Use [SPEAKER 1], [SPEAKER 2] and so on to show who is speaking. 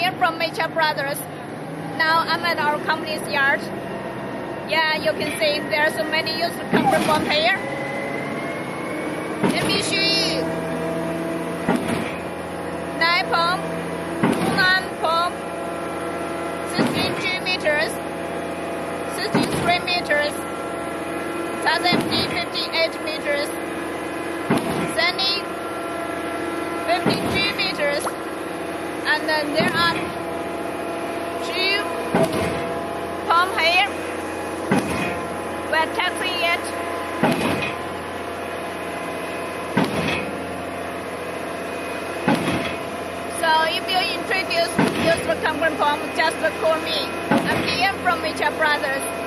[SPEAKER 1] here from Mecha Brothers. Now I'm at our company's yard. Yeah, you can see there are so many used concrete pump here. Let me show you. 9 pump, 9 pump, 16 meters, 63 meters, 58 meters, Sunny 52 meters, and then there are 2 pump here. We're testing it. So if you're introduced use the concrete pump, just call me. I'm here from Mecha Brothers.